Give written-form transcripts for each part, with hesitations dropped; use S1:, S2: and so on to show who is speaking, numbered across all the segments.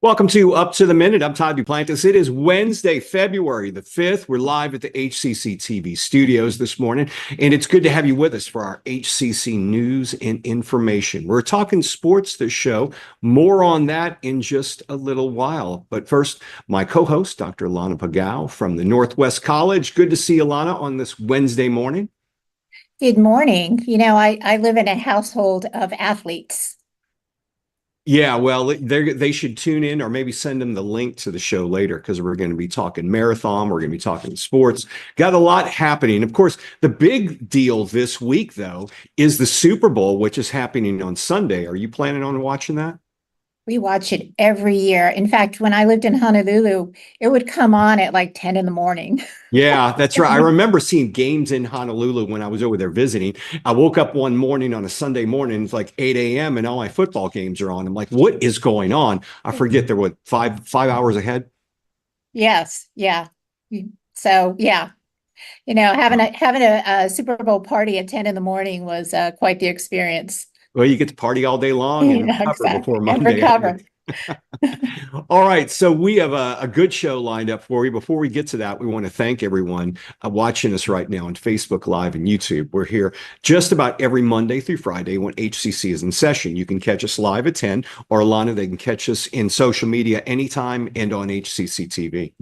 S1: Welcome to Up to the Minute. I'm Todd Duplantis. It is Wednesday, February the 5th. We're live at the HCC TV studios this morning, and it's good to have you with us for our HCC news and information. We're talking sports this show. More on that in just a little while. But first, my co-host, Dr. Alana Pagao from the Northwest College. Good to see you, Alana, on this Wednesday morning.
S2: Good morning. I live in a household of athletes.
S1: Yeah, well, they should tune in or maybe send them the link to the show later because we're going to be talking marathon. We're going to be talking sports. Got a lot happening. Of course, the big deal this week, though, is the Super Bowl, which is happening on Sunday. Are you planning on watching that?
S2: We watch it every year. In fact, when I lived in Honolulu, it would come on at like 10 in the morning.
S1: Yeah, that's right. I remember seeing games in Honolulu when I was over there visiting. I woke up one morning on a Sunday morning, it's like 8 a.m. and all my football games are on. I'm like, what is going on? I forget they're what, five hours ahead?
S2: Yes, yeah. So yeah, having a Super Bowl party at 10 in the morning was quite the experience.
S1: Well, you get to party all day long and recover
S2: exactly.
S1: before Monday.
S2: And recover.
S1: All right, so we have a good show lined up for you. Before we get to that, we want to thank everyone watching us right now on Facebook Live and YouTube. We're here just about every Monday through Friday when HCC is in session. You can catch us live at 10, or Alana, they can catch us in social media anytime and on HCC TV.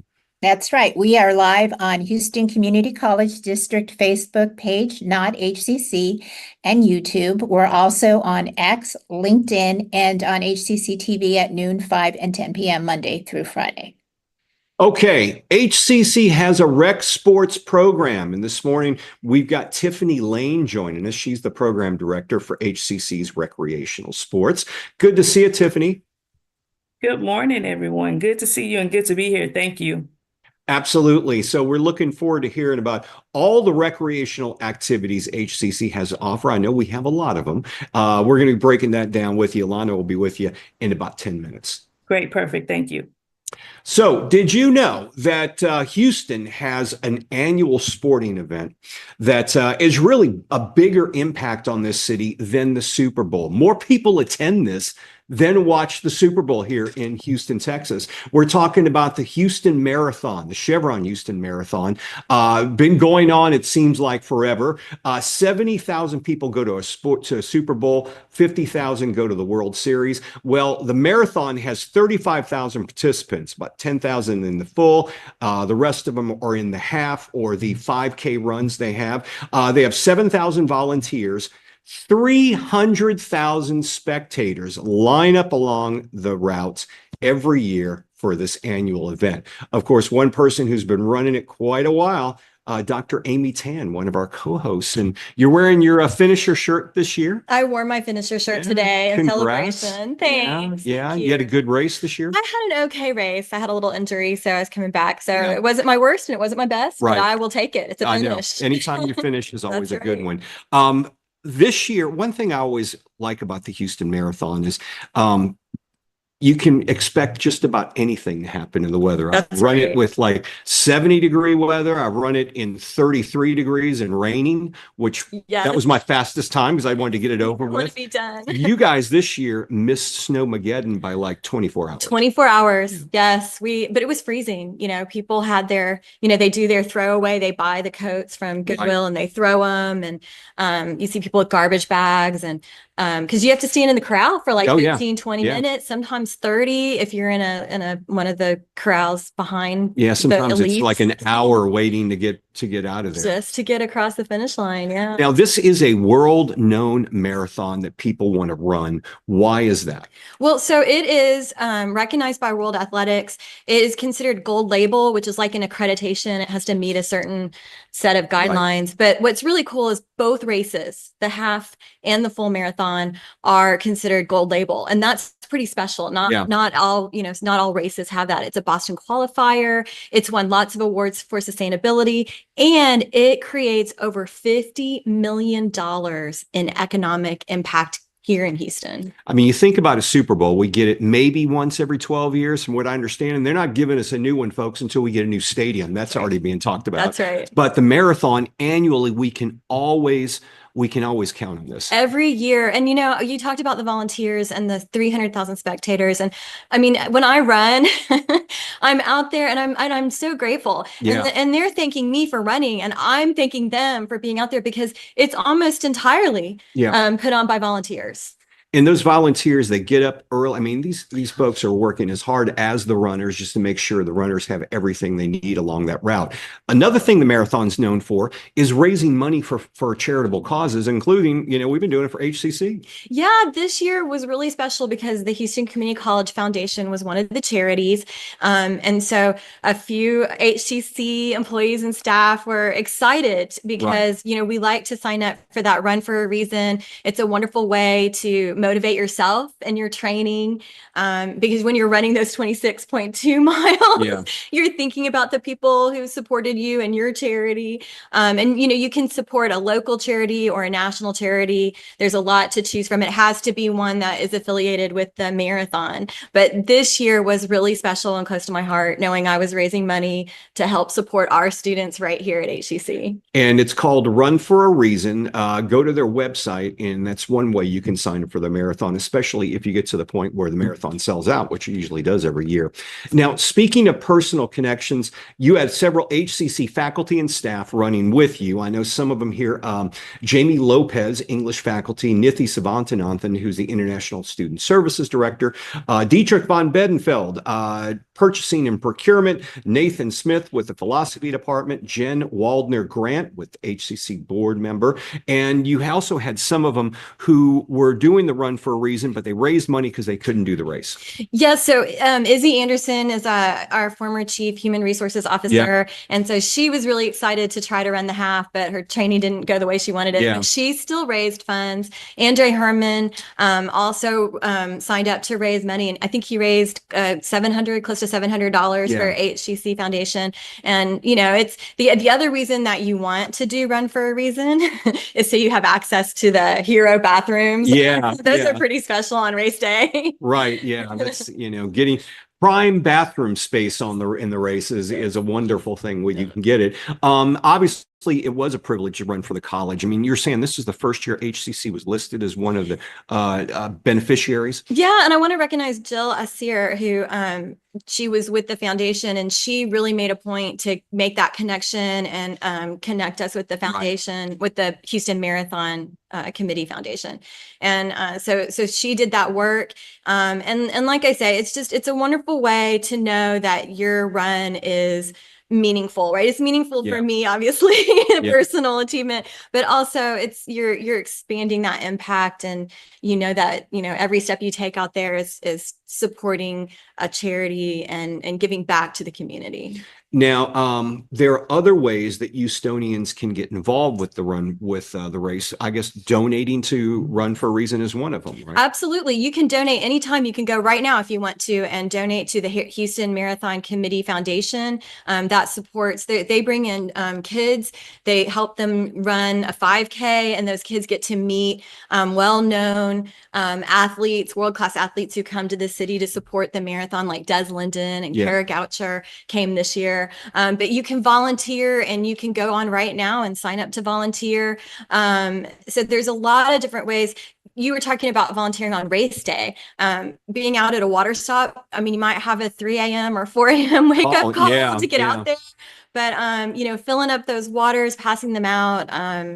S2: That's right. We are live on Houston Community College District Facebook page, not HCC, and YouTube. We're also on X, LinkedIn, and on HCC TV at noon, 5 and 10 p.m. Monday through Friday.
S1: Okay, HCC has a rec sports program, and this morning we've got Tiffany Lane joining us. She's the program director for HCC's Recreational Sports. Good to see you, Tiffany.
S3: Good morning, everyone. Good to see you and good to be here. Thank you.
S1: Absolutely. So we're looking forward to hearing about all the recreational activities HCC has to offer. I know we have a lot of them. We're going to be breaking that down with you. Alana will be with you in about 10 minutes.
S3: Great. Perfect. Thank you.
S1: So did you know that Houston has an annual sporting event that is really a bigger impact on this city than the Super Bowl? More people attend this than watch the Super Bowl here in Houston, Texas. We're talking about the Houston Marathon, the Chevron Houston Marathon. Been going on, it seems like forever. 70,000 people go to a Super Bowl, 50,000 go to the World Series. Well, the marathon has 35,000 participants, about 10,000 in the full. The rest of them are in the half or the 5K runs they have. They have 7,000 volunteers. 300,000 spectators line up along the routes every year for this annual event. Of course, one person who's been running it quite a while, Dr. Amy Tan, one of our co-hosts. And you're wearing your finisher shirt this year?
S4: I wore my finisher shirt today in celebration. Thanks.
S1: Yeah. You had a good race this year?
S4: I had an okay race. I had a little injury, so I was coming back. So it wasn't my worst and it wasn't my best, but I will take it. It's a finish.
S1: Anytime you finish is always a good one. This year, one thing I always like about the Houston Marathon is you can expect just about anything to happen in the weather. I've run it with like 70-degree weather. I've run it in 33 degrees and raining, which that was my fastest time because I wanted to get it over with.
S4: Be done.
S1: You guys this year missed Snowmageddon by like 24 hours.
S4: 24 hours. Yes. But it was freezing. People had their, they do their throwaway. They buy the coats from Goodwill and they throw them. And you see people with garbage bags and because you have to stand in the corral for like 15, 20 minutes, sometimes 30 if you're in a one of the corrals behind.
S1: Yeah, sometimes it's like an hour waiting to get out of there.
S4: Just to get across the finish line, yeah.
S1: Now, this is a world-known marathon that people want to run. Why is that?
S4: Well, so it is recognized by World Athletics. It is considered gold label, which is like an accreditation. It has to meet a certain set of guidelines. Right. But what's really cool is both races, the half and the full marathon, are considered gold label. And that's pretty special. Not all races have that. It's a Boston qualifier. It's won lots of awards for sustainability, and it creates over $50 million in economic impact here in Houston.
S1: I mean, you think about a Super Bowl, we get it maybe once every 12 years, from what I understand, and they're not giving us a new one, folks, until we get a new stadium. That's already being talked about.
S4: That's right.
S1: But the marathon, annually, we can always we can always count on this.
S4: Every year. And you talked about the volunteers and the 300,000 spectators. And I mean, when I run, I'm out there and I'm so grateful.
S1: Yeah.
S4: And they're thanking me for running, and I'm thanking them for being out there, because it's almost entirely put on by volunteers.
S1: And those volunteers, they get up early. I mean, these folks are working as hard as the runners just to make sure the runners have everything they need along that route. Another thing the marathon's known for is raising money for charitable causes, including, we've been doing it for HCC.
S4: Yeah, this year was really special because the Houston Community College Foundation was one of the charities. And so a few HCC employees and staff were excited because, we like to sign up for that Run for a Reason. It's a wonderful way to motivate yourself and your training, because when you're running those 26.2 miles, you're thinking about the people who supported you and your charity. And you can support a local charity or a national charity. There's a lot to choose from. It has to be one that is affiliated with the marathon. But this year was really special and close to my heart, knowing I was raising money to help support our students right here at HCC.
S1: And it's called Run for a Reason. Go to their website, and that's one way you can sign up for the marathon, especially if you get to the point where the marathon sells out, which it usually does every year. Now, speaking of personal connections, you had several HCC faculty and staff running with you. I know some of them here. Jamie Lopez, English faculty, Nithi Savantananthan, who's the International Student Services Director, Dietrich von Bedenfeld, Purchasing and Procurement, Nathan Smith with the Philosophy Department, Jen Waldner Grant with HCC board member, and you also had some of them who were doing the Run for a Reason, but they raised money because they couldn't do the race.
S4: Yeah, so Izzy Anderson is our former chief human resources officer, and so she was really excited to try to run the half, but her training didn't go the way she wanted it. But she still raised funds. Andre Herman also signed up to raise money, and I think he raised close to $700 for HCC Foundation. And it's the other reason that you want to do Run for a Reason is so you have access to the hero bathrooms. Those are pretty special on race day.
S1: Right. Yeah. That's, getting prime bathroom space in the race is a wonderful thing when you can get it. Obviously, it was a privilege to run for the college. I mean, you're saying this is the first year HCC was listed as one of the beneficiaries.
S4: Yeah, and I want to recognize Jill Asir, who she was with the foundation, and she really made a point to make that connection and connect us with the foundation, with the Houston Marathon Committee Foundation. And so she did that work. And like I say, it's a wonderful way to know that your run is meaningful, right? It's meaningful for me, obviously, personal achievement, but also you're expanding that impact, and that every step you take out there is supporting a charity and giving back to the community.
S1: Now, there are other ways that Houstonians can get involved with the race. I guess donating to Run for a Reason is one of them, right?
S4: Absolutely. You can donate anytime. You can go right now if you want to and donate to the Houston Marathon Committee Foundation. That supports, they bring in kids. They help them run a 5K, and those kids get to meet well-known athletes, world-class athletes who come to the city to support the marathon, like Des Linden and Kara Goucher came this year. But you can volunteer, and you can go on right now and sign up to volunteer. So there's a lot of different ways. You were talking about volunteering on race day, being out at a water stop. I mean, you might have a 3 a.m. or 4 a.m. wake up call to get out there. But, filling up those waters, passing them out,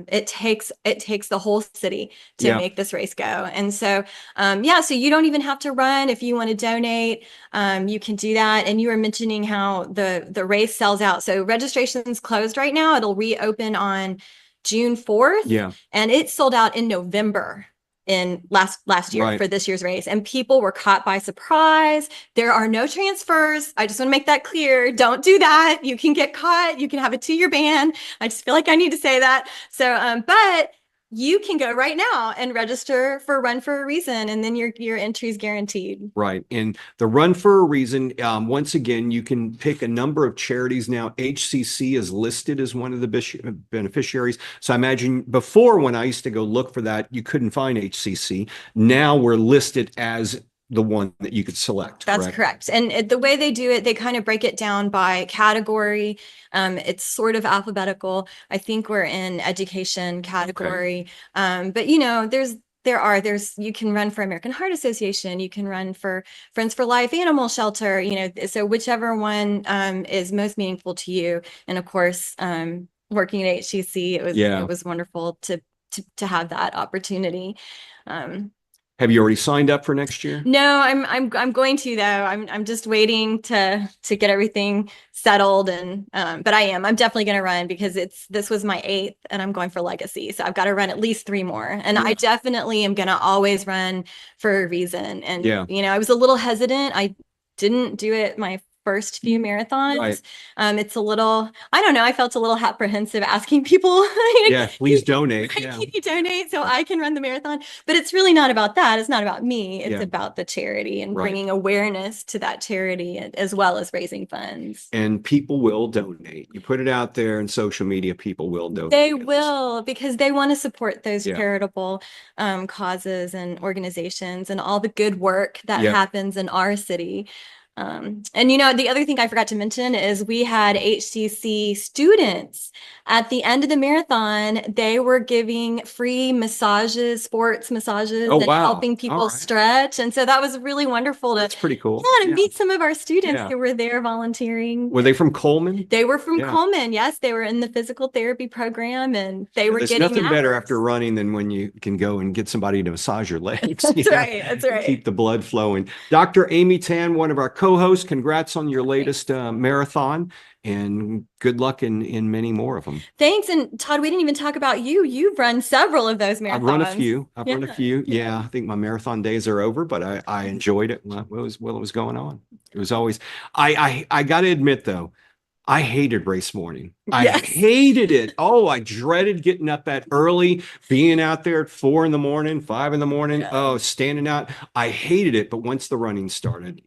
S4: it takes the whole city to make this race go. And so, so you don't even have to run. If you want to donate, you can do that. And you were mentioning how the race sells out. So registration's closed right now. It'll reopen on June 4th. Yeah. And it sold out in November. In last year for this year's race, and people were caught by surprise. There are no transfers. I just want to make that clear. Don't do that. You can get caught. You can have a 2-year ban. I just feel like I need to say that. So, but you can go right now and register for Run for a Reason, and then your entry is guaranteed.
S1: Right. And the Run for a Reason, once again, you can pick a number of charities now. HCC is listed as one of the beneficiaries. So I imagine before, when I used to go look for that, you couldn't find HCC. Now we're listed as the one that you could select.
S4: That's
S1: correct?
S4: correct. And the way they do it, they kind of break it down by category. It's sort of alphabetical. I think we're in education category. But there's you can run for American Heart Association, you can run for Friends for Life Animal Shelter, so whichever one is most meaningful to you. And of course, working at HCC, it was wonderful to have that opportunity.
S1: Have you already signed up for next year?
S4: No, I'm going to though. I'm just waiting to get everything settled, and but I'm definitely going to run because this was my 8th and I'm going for legacy. So I've got to run at least 3 more. And I definitely am going to always run for a reason. And I was a little hesitant. I didn't do it my first few marathons.
S1: Right.
S4: It's a little, I don't know, I felt a little apprehensive asking people,
S1: please donate.
S4: Can you donate so I can run the marathon? But it's really not about that. It's not about me. It's about the charity and bringing awareness to that charity as well as raising funds.
S1: And people will donate. You put it out there in social media, people will donate.
S4: They will, because they want to support those charitable causes and organizations and all the good work that happens in our city. And the other thing I forgot to mention is we had HCC students at the end of the marathon. They were giving free massages, sports massages, and helping people stretch. And so that was really wonderful
S1: That's pretty cool.
S4: To meet some of our students who were there volunteering.
S1: Were they from Coleman?
S4: They were from Coleman. Yes, they were in the physical therapy program, and they were getting
S1: nothing better
S4: hours.
S1: after running than when you can go and get somebody to massage your legs.
S4: That's right. That's right.
S1: Keep the blood flowing. Dr. Amy Tan, one of our co-hosts, congrats on your latest marathon, and good luck in many more of them.
S4: Thanks. And Todd, we didn't even talk about you. You've run several of those marathons.
S1: I've run a few. Yeah, I think my marathon days are over, but I enjoyed it while it was going on. It was always, I got to admit though, I hated race morning. I hated it. Oh, I dreaded getting up that early, being out there at 4 a.m, 5 a.m. Oh, standing out. I hated it. But once the running started,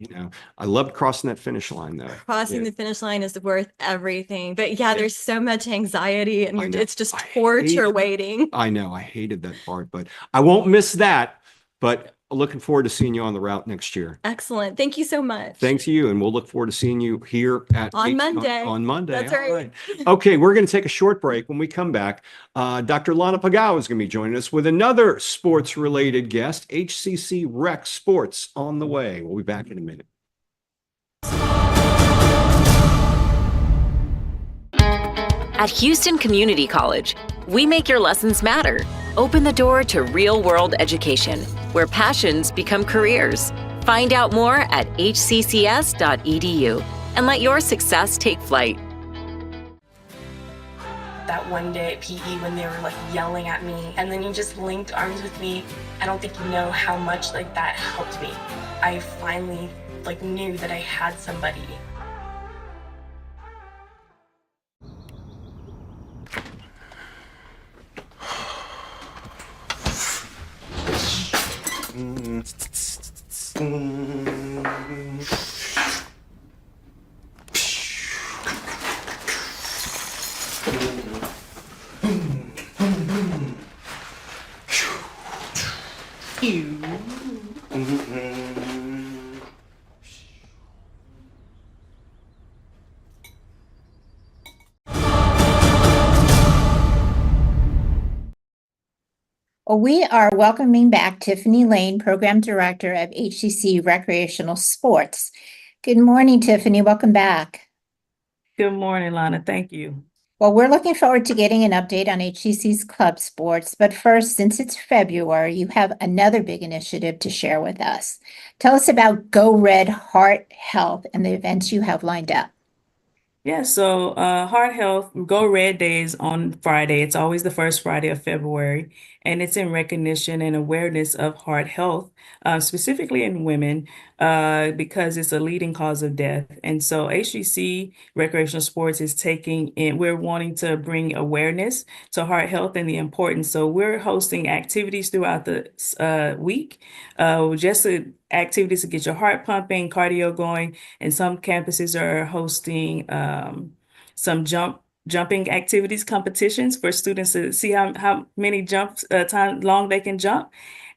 S1: I loved crossing that finish line though.
S4: Crossing the finish line is worth everything. But there's so much anxiety and it's just torture waiting.
S1: I know. I hated that part, but I won't miss that. But looking forward to seeing you on the route next year.
S4: Excellent. Thank you so much.
S1: Thanks to you. And we'll look forward to seeing you here
S4: on Monday.
S1: On Monday.
S4: That's right.
S1: Okay, we're going to take a short break. When we come back, Dr. Lana Pagao is going to be joining us with another sports-related guest, HCC Rec Sports on the way. We'll be back in a minute.
S5: At Houston Community College, we make your lessons matter. Open the door to real-world education, where passions become careers. Find out more at hccs.edu and let your success take flight.
S6: That one day at PE when they were yelling at me, and then you just linked arms with me. I don't think you know how much that helped me. I finally knew that I had somebody.
S2: Well, we are welcoming back Tiffany Lane, Program Director of HCC Recreational Sports. Good morning, Tiffany. Welcome back.
S3: Good morning, Lana. Thank you.
S2: Well, we're looking forward to getting an update on HCC's club sports. But first, since it's February, you have another big initiative to share with us. Tell us about Go Red Heart Health and the events you have lined up.
S3: Yeah, so Heart Health Go Red Day is on Friday. It's always the first Friday of February, and it's in recognition and awareness of heart health, specifically in women, because it's a leading cause of death. And so HCC Recreational Sports is we're wanting to bring awareness to heart health and the importance. So we're hosting activities throughout the week, activities to get your heart pumping, cardio going, and some campuses are hosting some jumping activities competitions for students to see how many long they can jump.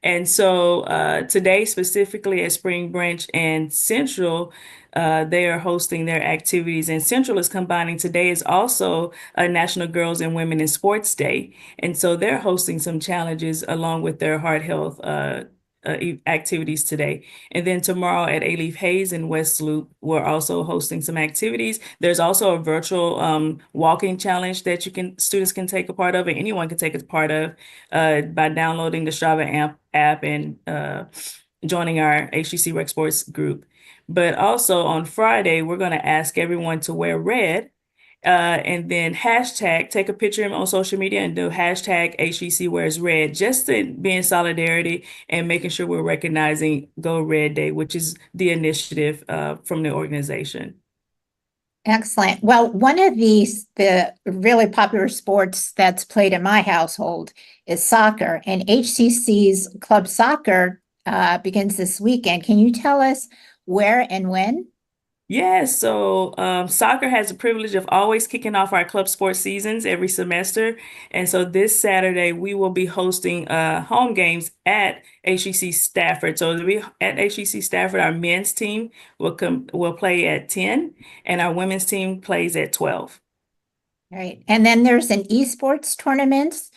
S3: And so today, specifically at Spring Branch and Central, they are hosting their activities. And Central is combining today is also a National Girls and Women in Sports Day. And so they're hosting some challenges along with their heart health activities today. And then tomorrow at A-Leaf Hayes in West Loop, we're also hosting some activities. There's also a virtual walking challenge that students can take a part of, and anyone can take a part of by downloading the Strava app and joining our HCC Rec Sports group. But also on Friday, we're going to ask everyone to wear red. And then hashtag, take a picture on social media and do hashtag HCC Wears Red, just to be in solidarity and making sure we're recognizing Go Red Day, which is the initiative from the organization.
S2: Excellent. Well, one of the really popular sports that's played in my household is soccer, and HCC's club soccer begins this weekend. Can you tell us where and when?
S3: Yes, so soccer has the privilege of always kicking off our club sports seasons every semester. And so this Saturday, we will be hosting home games at HCC Stafford. So at HCC Stafford, our men's team will play at 10, and our women's team plays at 12.
S2: Right. And then there's an esports tournaments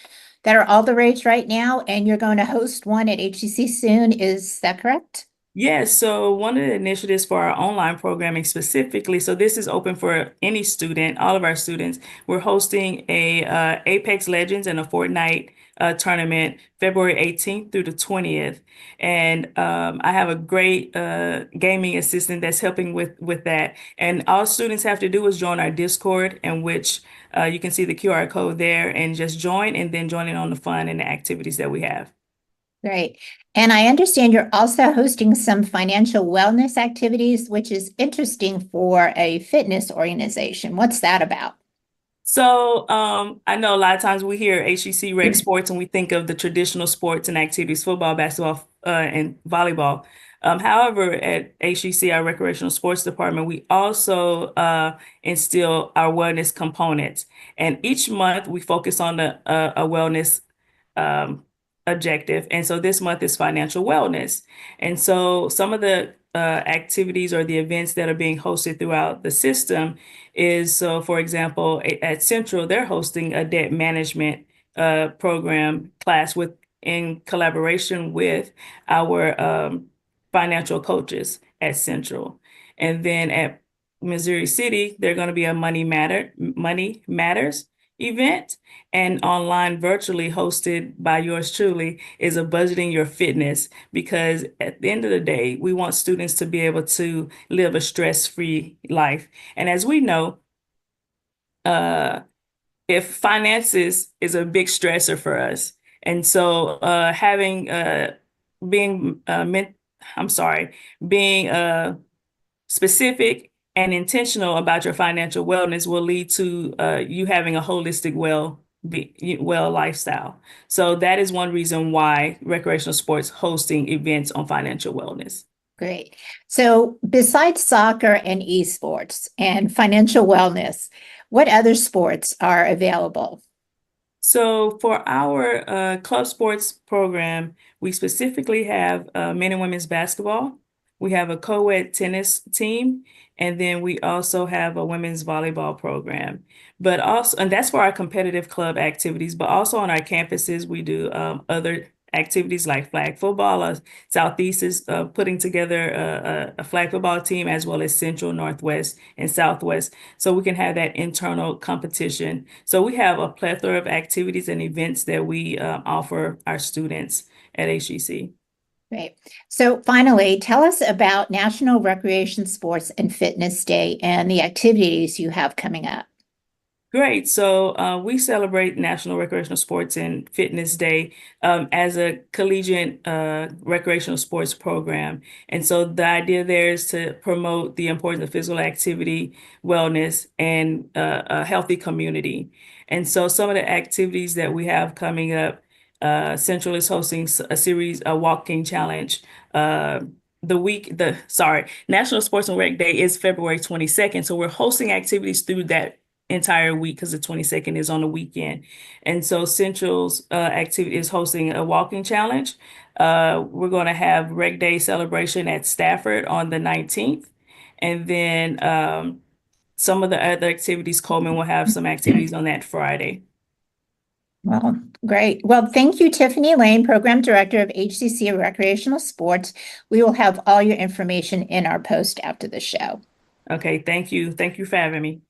S2: that are all the rage right now, and you're going to host one at HCC soon. Is that correct?
S3: Yes, so one of the initiatives for our online programming specifically, so this is open for any student, all of our students. We're hosting a Apex Legends and a Fortnite tournament February 18th through the 20th. And I have a great gaming assistant that's helping with that. And all students have to do is join our Discord, in which you can see the QR code there, and just join, and then join in on the fun and the activities that we have.
S2: Great. And I understand you're also hosting some financial wellness activities, which is interesting for a fitness organization. What's that about?
S3: So I know a lot of times we hear HCC Rec Sports and we think of the traditional sports and activities, football, basketball, and volleyball. However, at HCC, our recreational sports department, we also instill our wellness components. And each month we focus on a wellness objective. And so this month is financial wellness. And so some of the activities or the events that are being hosted throughout the system is, so for example, at Central, they're hosting a debt management program class in collaboration with our financial coaches at Central. And then at Missouri City, they're going to be a Money Matters event, and online virtually hosted by yours truly is a Budgeting Your Fitness, because at the end of the day, we want students to be able to live a stress-free life. And as we know, if finances is a big stressor for us, and so being specific and intentional about your financial wellness will lead to you having a holistic well lifestyle. So that is one reason why recreational sports hosting events on financial wellness.
S2: Great. So besides soccer and esports and financial wellness, what other sports are available?
S3: So for our club sports program, we specifically have men and women's basketball. We have a co-ed tennis team, and then we also have a women's volleyball program. But also, and that's for our competitive club activities, but also on our campuses, we do other activities like flag football. Southeast is putting together a flag football team, as well as Central, Northwest, and Southwest, so we can have that internal competition. So we have a plethora of activities and events that we offer our students at HCC.
S2: Great. So finally, tell us about National Recreation Sports and Fitness Day and the activities you have coming up.
S3: Great. So we celebrate National Recreational Sports and Fitness Day as a collegiate recreational sports program. And so the idea there is to promote the importance of physical activity, wellness, and a healthy community. And so some of the activities that we have coming up, Central is hosting a walking challenge. National Sports and Rec Day is February 22nd. So we're hosting activities through that entire week because the 22nd is on the weekend. And so Central's activity is hosting a walking challenge. We're going to have Rec Day celebration at Stafford on the 19th. And then some of the other activities, Coleman will have some activities on that Friday.
S2: Well, great. Well, thank you, Tiffany Lane, Program Director of HCC Recreational Sports. We will have all your information in our post after the show.
S3: Okay, thank you. Thank you for having me.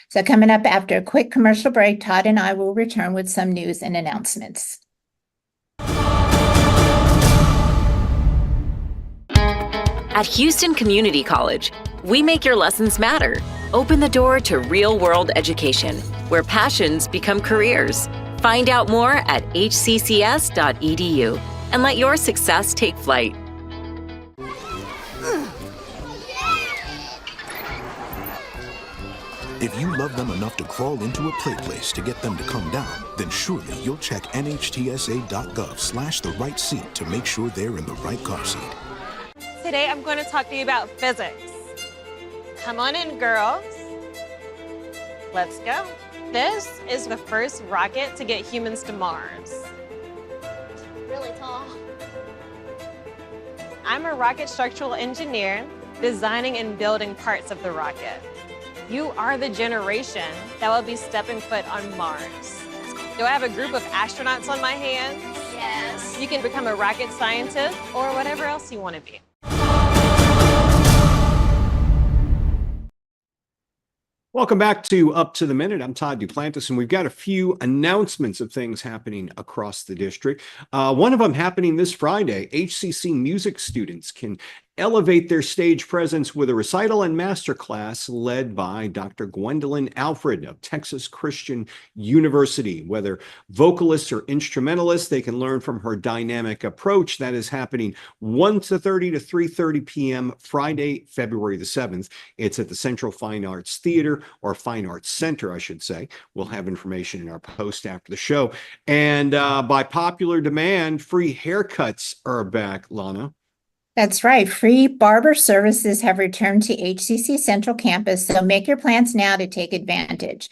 S2: So coming up after a quick commercial break, Todd and I will return with some news and announcements.
S5: At Houston Community College, we make your lessons matter. Open the door to real-world education, where passions become careers. Find out more at hccs.edu and let your success take flight.
S7: If you love them enough to crawl into a play place to get them to come down, then surely you'll check nhtsa.gov/the right seat to make sure they're in the right car seat.
S8: Today I'm going to talk to you about physics. Come on in, girls. Let's go. This is the first rocket to get humans to Mars. Really tall. I'm a rocket structural engineer, designing and building parts of the rocket. You are the generation that will be stepping foot on Mars. Do I have a group of astronauts on my hands? Yes. You can become a rocket scientist or whatever else you want to be.
S1: Welcome back to Up to the Minute. I'm Todd Duplantis, and we've got a few announcements of things happening across the district. One of them happening this Friday. HCC music students can elevate their stage presence with a recital and masterclass led by Dr. Gwendolyn Alfred of Texas Christian University. Whether vocalists or instrumentalists, they can learn from her dynamic approach. That is happening 1:30 to 3:30 p.m. Friday, February the 7th. It's at the Central Fine Arts Theater, or Fine Arts Center, I should say. We'll have information in our post after the show. And by popular demand, free haircuts are back, Lana.
S2: That's right. Free barber services have returned to HCC Central Campus, so make your plans now to take advantage.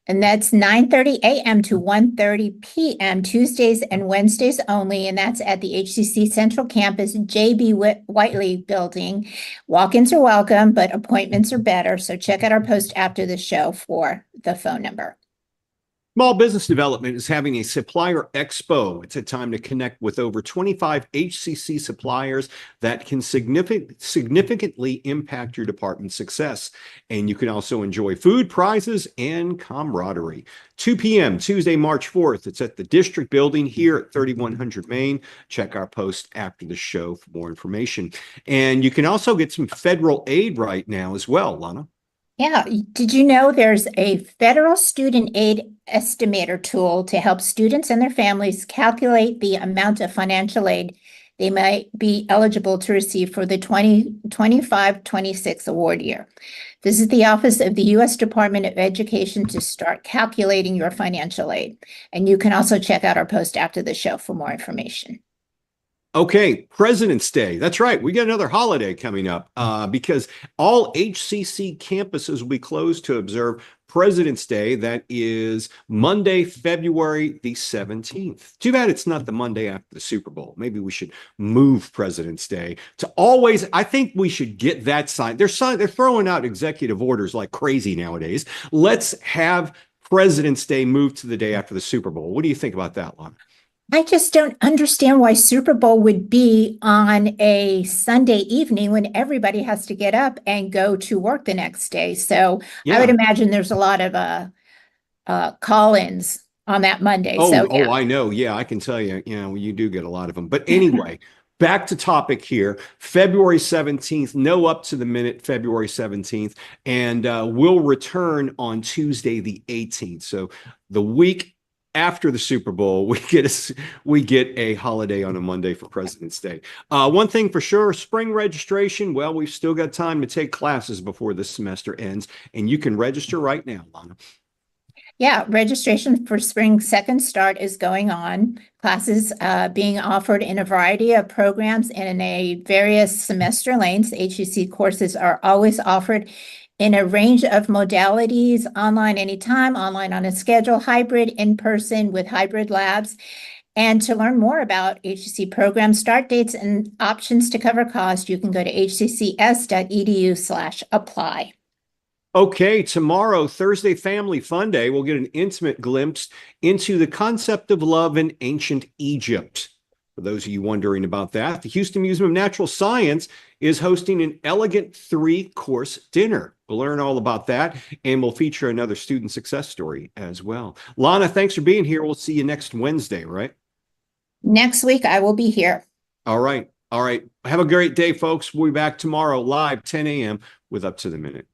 S2: And that's 9:30 a.m. to 1:30 p.m. Tuesdays and Wednesdays only, and that's at the HCC Central Campus J.B. Whiteley building. Walk-ins are welcome, but appointments are better, so check out our post after the show for the phone number.
S1: Small Business Development is having a supplier expo. It's a time to connect with over 25 HCC suppliers that can significantly impact your department's success. And you can also enjoy food, prizes, and camaraderie. 2 p.m. Tuesday, March 4th. It's at the District Building here at 3100 Main. Check our post after the show for more information. And you can also get some federal aid right now as well, Lana.
S2: Yeah, did you know there's a federal student aid estimator tool to help students and their families calculate the amount of financial aid they might be eligible to receive for the 2025-26 award year? Visit the Office of the U.S. Department of Education to start calculating your financial aid. And you can also check out our post after the show for more information.
S1: Okay, President's Day. That's right. We got another holiday coming up because all HCC campuses will be closed to observe President's Day. That is Monday, February the 17th. Too bad it's not the Monday after the Super Bowl. Maybe we should move President's Day to always. I think we should get that signed. They're throwing out executive orders like crazy nowadays. Let's have President's Day moved to the day after the Super Bowl. What do you think about that, Lana?
S2: I just don't understand why Super Bowl would be on a Sunday evening when everybody has to get up and go to work the next day. So I would imagine there's a lot of call-ins on that Monday.
S1: Oh, I know. Yeah, I can tell you, you do get a lot of them. But anyway, back to topic here. February 17th, no Up to the Minute, February 17th. And we'll return on Tuesday, the 18th. So the week after the Super Bowl, we get a holiday on a Monday for President's Day. One thing for sure, spring registration. Well, we've still got time to take classes before this semester ends, and you can register right now, Lana.
S2: Yeah, registration for spring second start is going on. Classes being offered in a variety of programs and in a various semester lanes. HCC courses are always offered in a range of modalities, online anytime, online on a schedule, hybrid, in person with hybrid labs. And to learn more about HCC program start dates and options to cover cost, you can go to hccs.edu/apply.
S1: Okay, tomorrow, Thursday Family Fun Day, we'll get an intimate glimpse into the concept of love in ancient Egypt. For those of you wondering about that, the Houston Museum of Natural Science is hosting an elegant 3-course dinner. We'll learn all about that, and we'll feature another student success story as well. Lana, thanks for being here. We'll see you next Wednesday, right?
S2: Next week, I will be here.
S1: All right. All right. Have a great day, folks. We'll be back tomorrow live 10 a.m. with Up to the Minute.